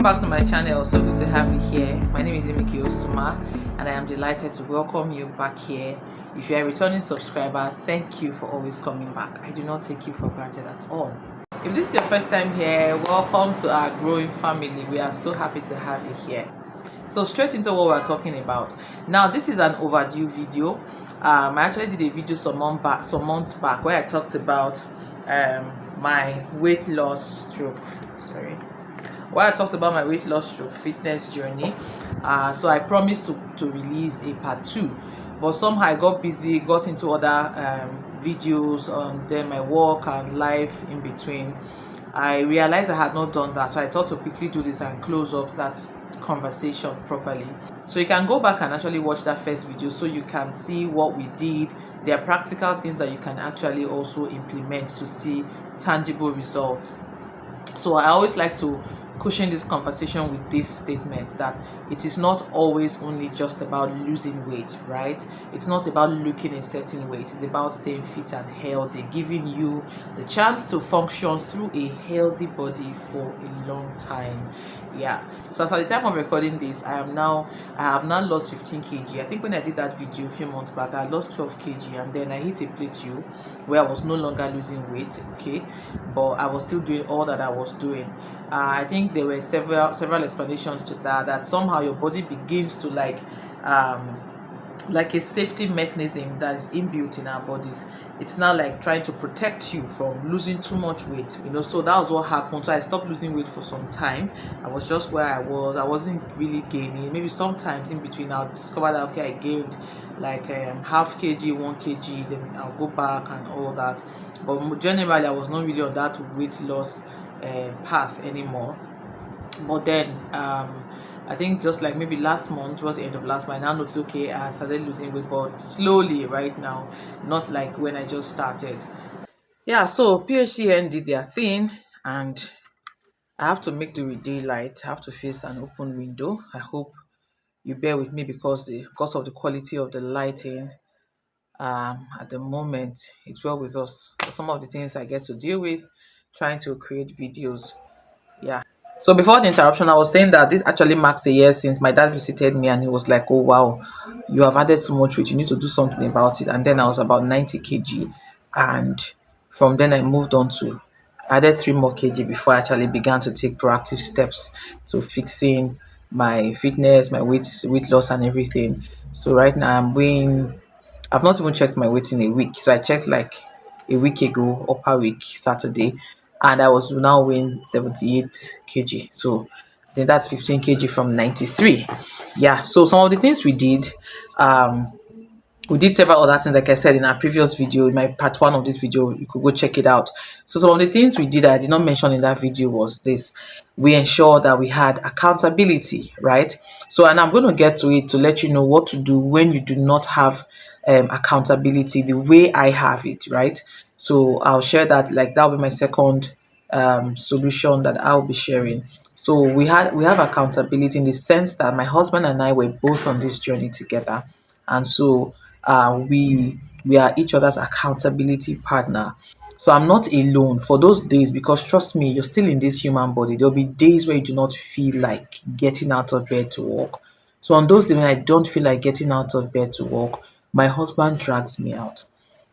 back to my channel. So good to have you here. My name is Emike Osuma and I am delighted to welcome you back here. If you are a returning subscriber, thank you for always coming back. I do not take you for granted at all. If this is your first time here, welcome to our growing family. We are so happy to have you here. So straight into what we're talking about. Now this is an overdue video. I actually did a video some months back where I talked about my weight loss stroke. Where I talked about my weight loss through fitness journey. So I promised to release a part 2, but somehow I got busy, got into other videos on then my work and life in between. I realized I had not done that, so I thought to quickly do this and close up that conversation properly. So you can go back and actually watch that first video so you can see what we did. There are practical things that you can actually also implement to see tangible results. So I always like to cushion this conversation with this statement that it is not always only just about losing weight, right? It's not about looking a certain way. It's about staying fit and healthy, giving you the chance to function through a healthy body for a long time. Yeah. So as at the time of recording this, I have now lost 15 kg. I think when I did that video a few months back, I lost 12 kg, and then I hit a plateau where I was no longer losing weight, okay, but I was still doing all that I was doing. I think there were several explanations to that somehow your body begins to like a safety mechanism that is inbuilt in our bodies. It's now like trying to protect you from losing too much weight, so that was what happened. So I stopped losing weight for some time. I was just where I wasn't really gaining. Maybe sometimes in between I'll discover that okay, I gained like half kg, 1 kg, then I'll go back and all that, but generally I was not really on that weight loss path anymore. But then I think just like maybe last month, towards the end of last month, I now noticed okay, I started losing weight, but slowly right now, not like when I just started. Yeah, so PHCN did their thing, and I have to make the daylight. I have to face an open window. I hope you bear with me because of the quality of the lighting at the moment. It's well with us. Some of the things I get to deal with trying to create videos. Yeah. So before the interruption, I was saying that this actually marks a year since my dad visited me, and he was like, "Oh wow, you have added so much weight. You need to do something about it." And then I was about 90 kg, and from then I moved on to added 3 more kg before I actually began to take proactive steps to fixing my fitness, my weight loss, and everything. So right now I've not even checked my weight in a week. So I checked like a week ago, upper week, Saturday, and I was now weighing 78 kg. So then that's 15 kg from 93. Yeah. So some of the things we did several other things, like I said in our previous video, in my part 1 of this video, you could go check it out. So some of the things we did that I did not mention in that video was this: we ensured that we had accountability, right? So, and I'm going to get to it to let you know what to do when you do not have accountability the way I have it, right? So I'll share that, like that'll be my second solution that I'll be sharing. So we have accountability in the sense that my husband and I were both on this journey together, and so we are each other's accountability partner. So I'm not alone for those days, because trust me, you're still in this human body. There'll be days where you do not feel like getting out of bed to walk. So on those days when I don't feel like getting out of bed to walk, my husband drags me out.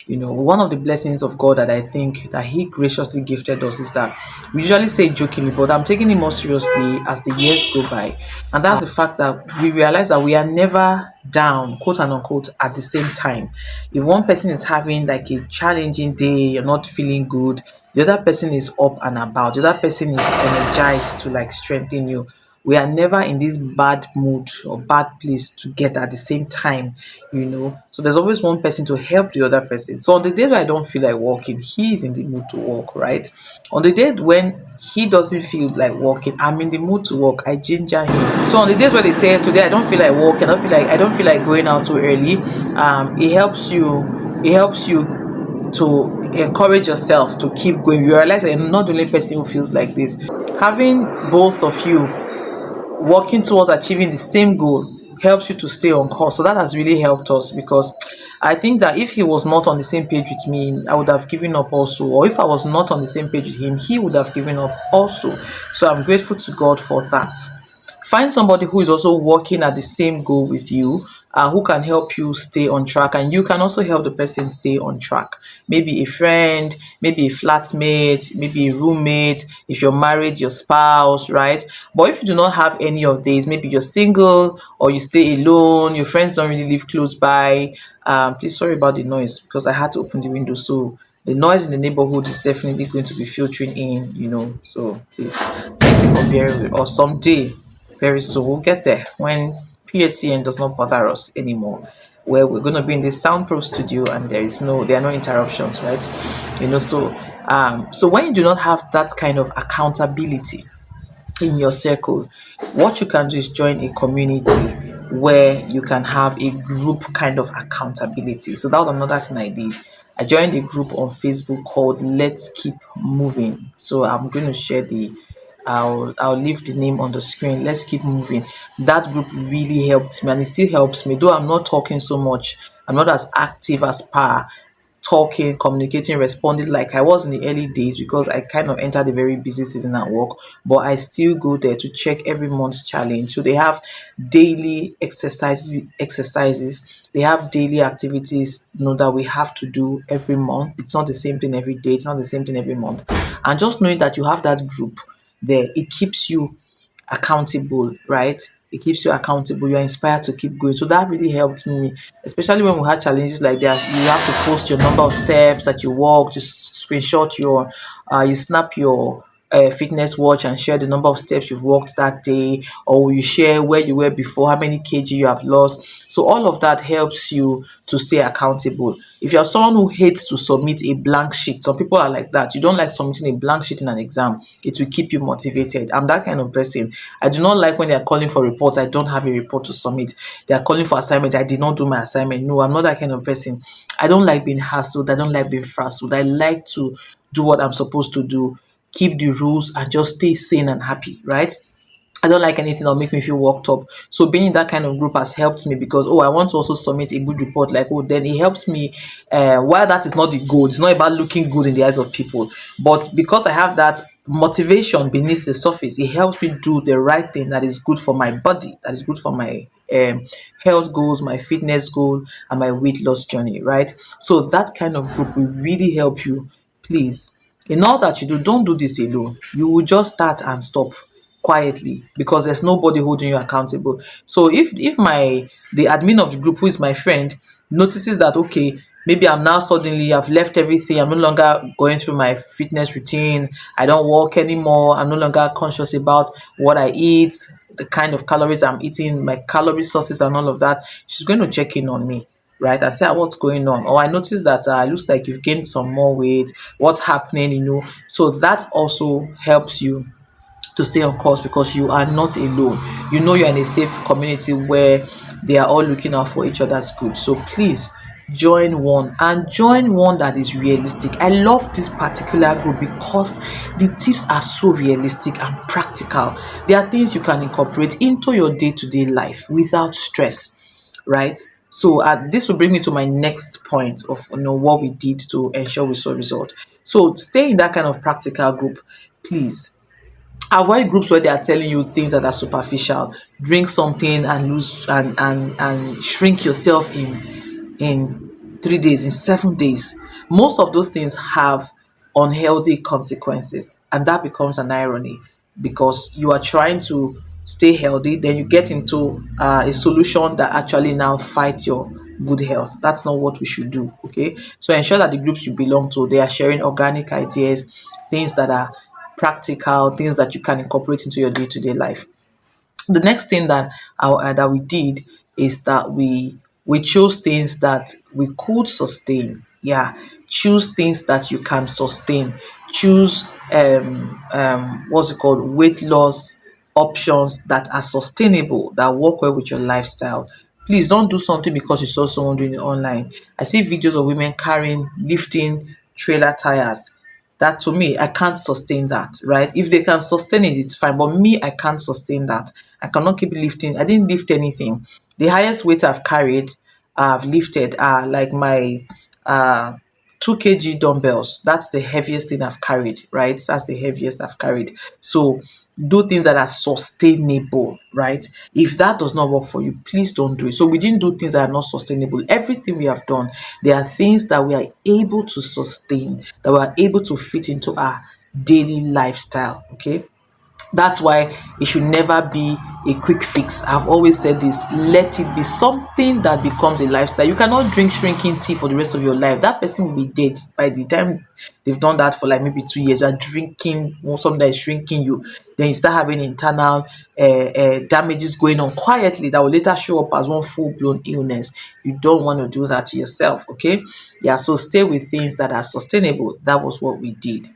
One of the blessings of God that I think that He graciously gifted us is that we usually say jokingly, but I'm taking it more seriously as the years go by. And that's the fact that we realize that we are never down, quote and unquote, at the same time. If one person is having like a challenging day, you're not feeling good, the other person is up and about, the other person is energized to like strengthen you. We are never in this bad mood or bad place together at the same time, So there's always one person to help the other person. So on the day where I don't feel like walking, he is in the mood to walk, right? On the day when he doesn't feel like walking, I'm in the mood to walk. I ginger him. So on the days where they say today I don't feel like walking, I don't feel like going out too early, it helps you to encourage yourself to keep going. You realize that you're not the only person who feels like this. Having both of you working towards achieving the same goal helps you to stay on course. So that has really helped us, because I think that if he was not on the same page with me, I would have given up also. Or if I was not on the same page with him, he would have given up also. So I'm grateful to God for that. Find somebody who is also working at the same goal with you, who can help you stay on track, and you can also help the person stay on track. Maybe a friend, maybe a flatmate, maybe a roommate, if you're married, your spouse, right? But if you do not have any of these, maybe you're single or you stay alone, your friends don't really live close by. Please, sorry about the noise because I had to open the window. So the noise in the neighborhood is definitely going to be filtering in, So please, thank you for bearing with us. Someday, very soon, we'll get there when PHCN does not bother us anymore, where we're going to be in this soundproof studio and there are no interruptions, right? So when you do not have that kind of accountability in your circle, what you can do is join a community where you can have a group kind of accountability. So that was another thing I did. I joined a group on Facebook called Let's Keep Moving. So I'm going to share I'll leave the name on the screen. Let's keep moving. That group really helped me and it still helps me, though I'm not talking so much. I'm not as active as per talking, communicating, responding like I was in the early days because I kind of entered a very busy season at work. But I still go there to check every month's challenge. So they have daily exercises. They have daily activities, that we have to do every month. It's not the same thing every day. It's not the same thing every month. And just knowing that you have that group there, it keeps you accountable, right? It keeps you accountable. You're inspired to keep going. So that really helped me, especially when we had challenges like that. You have to post your number of steps that you walk, just screenshot you snap your fitness watch and share the number of steps you've walked that day, or you share where you were before, how many kg you have lost. So all of that helps you to stay accountable. If you're someone who hates to submit a blank sheet, some people are like that. You don't like submitting a blank sheet in an exam. It will keep you motivated. I'm that kind of person. I do not like when they're calling for reports. I don't have a report to submit. They're calling for assignments. I did not do my assignment. No, I'm not that kind of person. I don't like being hassled. I don't like being frazzled. I like to do what I'm supposed to do, keep the rules, and just stay sane and happy, right? I don't like anything that'll make me feel worked up. So being in that kind of group has helped me because, I want to also submit a good report. Like, then it helps me. While that is not the goal, it's not about looking good in the eyes of people. But because I have that motivation beneath the surface, it helps me do the right thing that is good for my body, that is good for my health goals, my fitness goal, and my weight loss journey, right? So that kind of group will really help you. Please, in all that you do, don't do this alone. You will just start and stop quietly because there's nobody holding you accountable. So if the admin of the group, who is my friend, notices that, okay, maybe I'm now suddenly I've left everything, I'm no longer going through my fitness routine, I don't walk anymore, I'm no longer conscious about what I eat, the kind of calories I'm eating, my calorie sources and all of that, she's going to check in on me, right, and say, what's going on? Or I noticed that it looks like you've gained some more weight, what's happening? So that also helps you to stay on course because you are not alone. You're in a safe community where they are all looking out for each other's good. So please join one, and join one that is realistic. I love this particular group because the tips are so realistic and practical. There are things you can incorporate into your day-to-day life without stress, right? So this will bring me to my next point of what we did to ensure we saw result. So stay in that kind of practical group, please. Avoid groups where they are telling you things that are superficial. Drink something and lose and shrink yourself in 3 days, in 7 days. Most of those things have unhealthy consequences, and that becomes an irony because you are trying to stay healthy, then you get into a solution that actually now fights your good health. That's not what we should do. Okay, so ensure that the groups you belong to, they are sharing organic ideas, things that are practical, things that you can incorporate into your day-to-day life. The next thing that we did is that we chose things that we could sustain. Yeah, choose things that you can sustain. Choose what's it called, weight loss options that are sustainable, that work well with your lifestyle. Please don't do something because you saw someone doing it online. I see videos of women carrying, lifting trailer tires. That, to me, I can't sustain that, right? If they can sustain it, it's fine. But me, I can't sustain that. I cannot keep lifting. I didn't lift anything. The highest weight I've carried I've lifted are like my 2 kg dumbbells. That's the heaviest thing I've carried, right? That's the heaviest I've carried. So do things that are sustainable, right? If that does not work for you, please don't do it. So we didn't do things that are not sustainable. Everything we have done, there are things that we are able to sustain, that we are able to fit into our daily lifestyle. Okay. That's why it should never be a quick fix. I've always said this, let it be something that becomes a lifestyle. You cannot drink shrinking tea for the rest of your life. That person will be dead by the time they've done that for like maybe 2 years. You're drinking something that is shrinking you. Then you start having internal damages going on quietly that will later show up as one full-blown illness. You don't want to do that to yourself, okay? Yeah, so stay with things that are sustainable. That was what we did.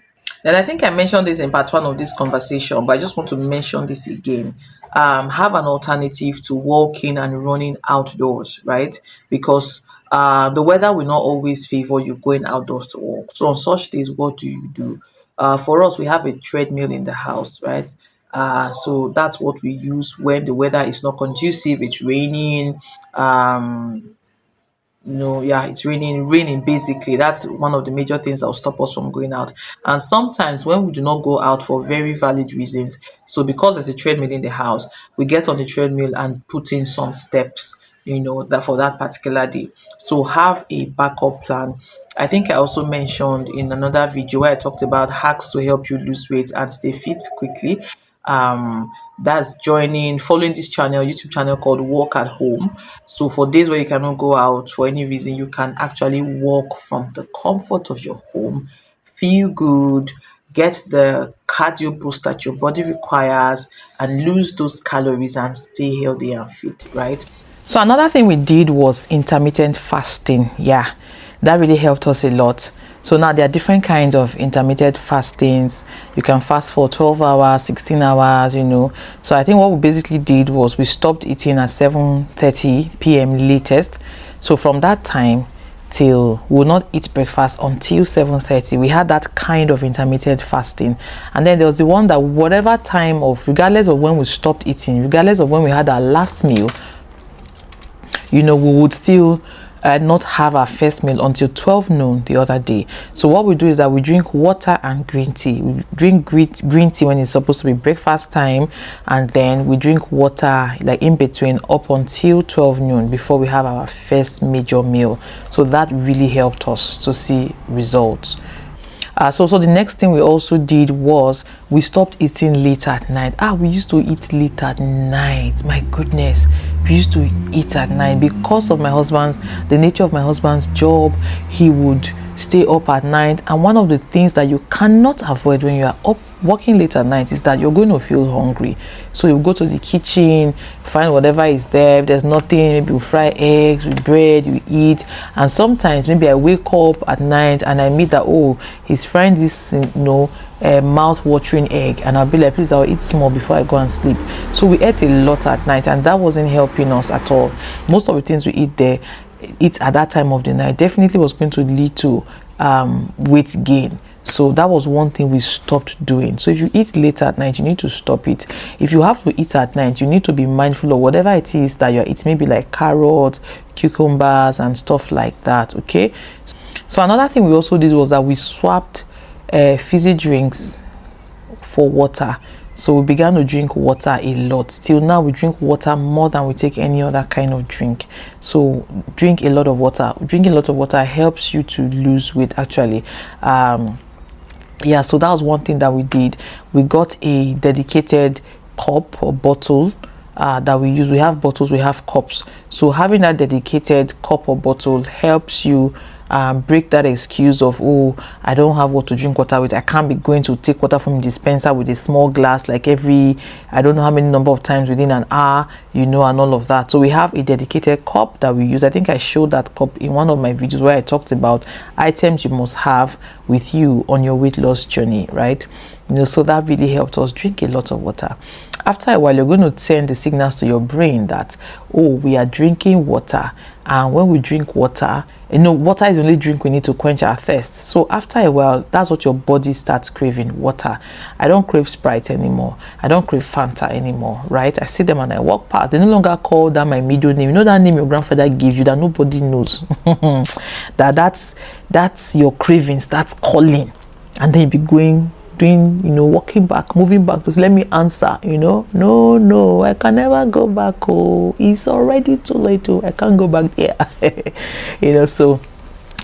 Then I think I mentioned this in part one of this conversation, but I just want to mention this again. Have an alternative to walking and running outdoors, right? Because the weather will not always favor you going outdoors to walk. So on such days, what do you do? For us, we have a treadmill in the house, right? So that's what we use when the weather is not conducive, it's raining, no, yeah, it's raining basically. That's one of the major things that will stop us from going out. And sometimes when we do not go out for very valid reasons, so because there's a treadmill in the house, we get on the treadmill and put in some steps, that for that particular day. So have a backup plan. I think I also mentioned in another video where I talked about hacks to help you lose weight and stay fit quickly. That's following this YouTube channel called Walk at Home. So for days where you cannot go out for any reason, you can actually walk from the comfort of your home, feel good, get the cardio boost that your body requires, and lose those calories and stay healthy and fit, right? So another thing we did was intermittent fasting. Yeah, that really helped us a lot. So now there are different kinds of intermittent fastings. You can fast for 12 hours, 16 hours, So I think what we basically did was we stopped eating at 7:30 p.m. latest. So from that time till we will not eat breakfast until 7:30. We had that kind of intermittent fasting. And then there was the one that whatever time regardless of when we stopped eating, regardless of when we had our last meal, we would still not have our first meal until 12 noon the other day. So what we do is that we drink water and green tea. We drink green tea when it's supposed to be breakfast time, and then we drink water like in between up until 12 noon before we have our first major meal. So that really helped us to see results. So the next thing we also did was we stopped eating late at night. We used to eat late at night. My goodness, we used to eat at night because of the nature of my husband's job. He would stay up at night, and one of the things that you cannot avoid when you are up working late at night is that you're going to feel hungry. So you go to the kitchen, find whatever is there. If there's nothing, maybe you fry eggs with bread, you eat. And sometimes maybe I wake up at night and I meet that, he's frying this mouth-watering egg, and I'll be like, please, I'll eat small before I go and sleep. So we ate a lot at night, and that wasn't helping us at all. Most of the things we eat at that time of the night definitely was going to lead to weight gain. So that was one thing we stopped doing. So if you eat late at night, you need to stop it. If you have to eat at night, you need to be mindful of whatever it is that you're eating, maybe like carrots, cucumbers, and stuff like that. Okay. So another thing we also did was that we swapped fizzy drinks for water. So we began to drink water a lot. Till now, we drink water more than we take any other kind of drink. So drink a lot of water. Drinking a lot of water helps you to lose weight, actually. So that was one thing that we did. We got a dedicated cup or bottle that we use. We have bottles, we have cups. So having that dedicated cup or bottle helps you break that excuse of, I don't have what to drink water with. I can't be going to take water from the dispenser with a small glass like every, I don't know how many number of times within an hour, and all of that. So we have a dedicated cup that we use. I think I showed that cup in one of my videos where I talked about items you must have with you on your weight loss journey, right? So that really helped us drink a lot of water. After a while, you're going to send the signals to your brain that, oh, we are drinking water, and when we drink water, water is the only drink we need to quench our thirst. So after a while, that's what your body starts craving: water. I don't crave Sprite anymore. I don't crave Fanta anymore, right? I see them and I walk past. They no longer call that my middle name. That name your grandfather gave you that nobody knows. that's your cravings. That's calling, and then you be doing, walking back, moving back to say, let me answer, no, I can never go back. Oh, it's already too late. Oh, I can't go back there. So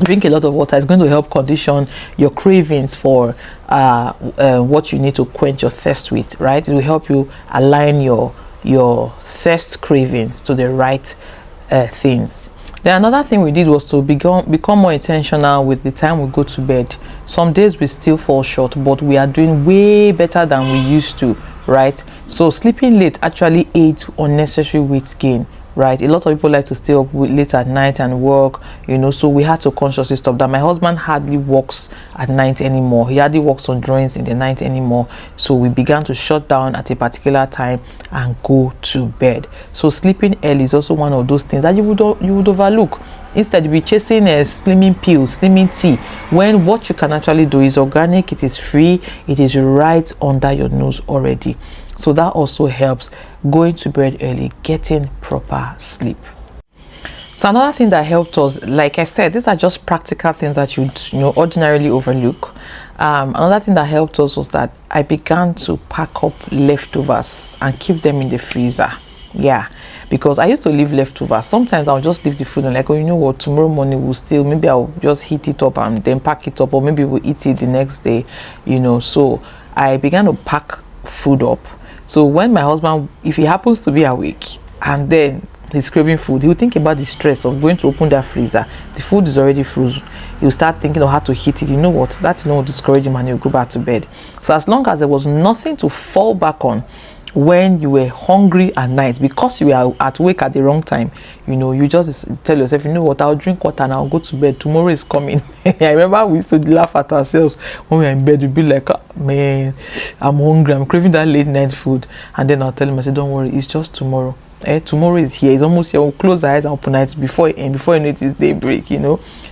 drink a lot of water is going to help condition your cravings for what you need to quench your thirst with, right? It will help you align your thirst cravings to the right things. Then another thing we did was to become more intentional with the time we go to bed. Some days we still fall short, but we are doing way better than we used to, right? So sleeping late actually aids unnecessary weight gain, right? A lot of people like to stay up late at night and work, so we had to consciously stop that. My husband hardly works at night anymore. He hardly works on drawings in the night anymore. So we began to shut down at a particular time and go to bed. So sleeping early is also one of those things that you would overlook. Instead, you be chasing slimming pills, slimming tea, when what you can actually do is organic, it is free, it is right under your nose already. So that also helps going to bed early, getting proper sleep. So another thing that helped us, like I said, these are just practical things that you'd ordinarily overlook. Another thing that helped us was that I began to pack up leftovers and keep them in the freezer. Yeah, because I used to leave leftovers. Sometimes I'll just leave the food and like, oh, you know what, tomorrow morning we'll still, maybe I'll just heat it up and then pack it up, or maybe we'll eat it the next day, So I began to pack food up. So when my husband, if he happens to be awake and then he's craving food, he'll think about the stress of going to open that freezer. The food is already frozen. He'll start thinking of how to heat it. You know what? That will discourage him and he'll go back to bed. So as long as there was nothing to fall back on when you were hungry at night, because you were at work at the wrong time, you just tell yourself, you know what, I'll drink water and I'll go to bed. Tomorrow is coming. I remember we used to laugh at ourselves when we were in bed. We'd be like, oh, man, I'm hungry, I'm craving that late night food. And then I'll tell him, I say, don't worry, it's just tomorrow. Tomorrow is here. It's almost here. We'll close our eyes and open it before you know it is daybreak.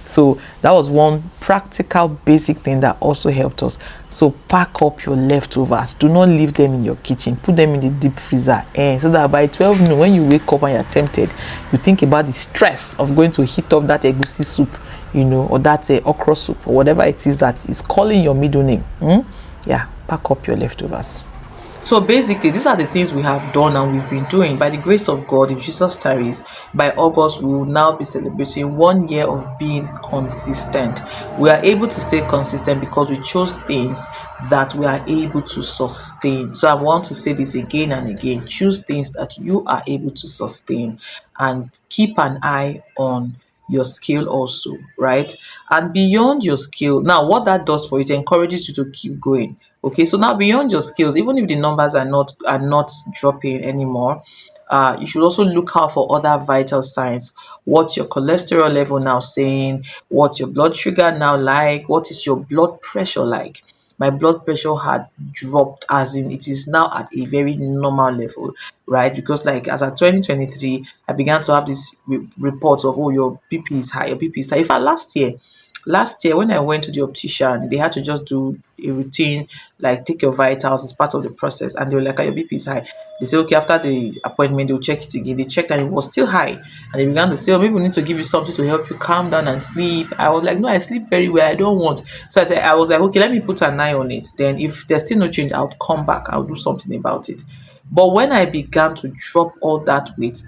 So that was one practical basic thing that also helped us. So pack up your leftovers. Do not leave them in your kitchen. Put them in the deep freezer, so that by 12 noon, when you wake up and you're tempted, you think about the stress of going to heat up that egusi soup, or that okra soup, or whatever it is that is calling your middle name. Yeah, pack up your leftovers. So basically, these are the things we have done and we've been doing. By the grace of God, if Jesus tarries, by August, we will now be celebrating 1 year of being consistent. We are able to stay consistent because we chose things that we are able to sustain. So I want to say this again and again. Choose things that you are able to sustain and keep an eye on your skill also, right? And beyond your skill, now what that does for you, it encourages you to keep going. Okay, so now beyond your skills, even if the numbers are not dropping anymore, you should also look out for other vital signs. What's your cholesterol level now saying? What's your blood sugar now like? What is your blood pressure like? My blood pressure had dropped, as in it is now at a very normal level, right? Because like as at 2023, I began to have these reports of, oh, your BP is high, your BP is high. In fact, last year when I went to the optician, they had to just do a routine, like take your vitals as part of the process, and they were like, "Ah, your BP is high." They say, okay, after the appointment they'll check it again. They checked and it was still high, and they began to say, oh, maybe we need to give you something to help you calm down and sleep. I was like, no, I sleep very well, I don't want. So I was like, okay, let me put an eye on it, then if there's still no change, I'll come back, I'll do something about it. But when I began to drop all that weight,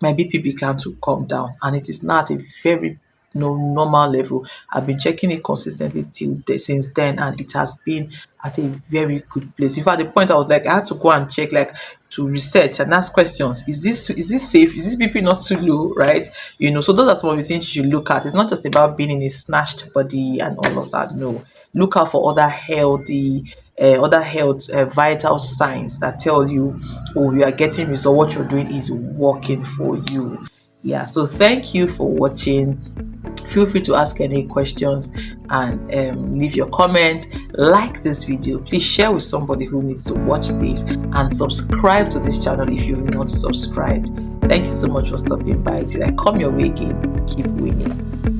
my BP began to come down, and it is now at a very normal level. I've been checking it consistently since then, and it has been at a very good place. In fact, the point I was like, I had to go and check, like to research and ask questions. Is this safe? Is this BP not too low? Right? So those are some of the things you should look at. It's not just about being in a snatched body and all of that. No, look out for other health vital signs that tell you, oh, you are getting results, what you're doing is working for you. Yeah, so thank you for watching. Feel free to ask any questions and leave your comment. Like this video, please share with somebody who needs to watch this, and subscribe to this channel if you've not subscribed. Thank you so much for stopping by. Till I come your way again, keep winning.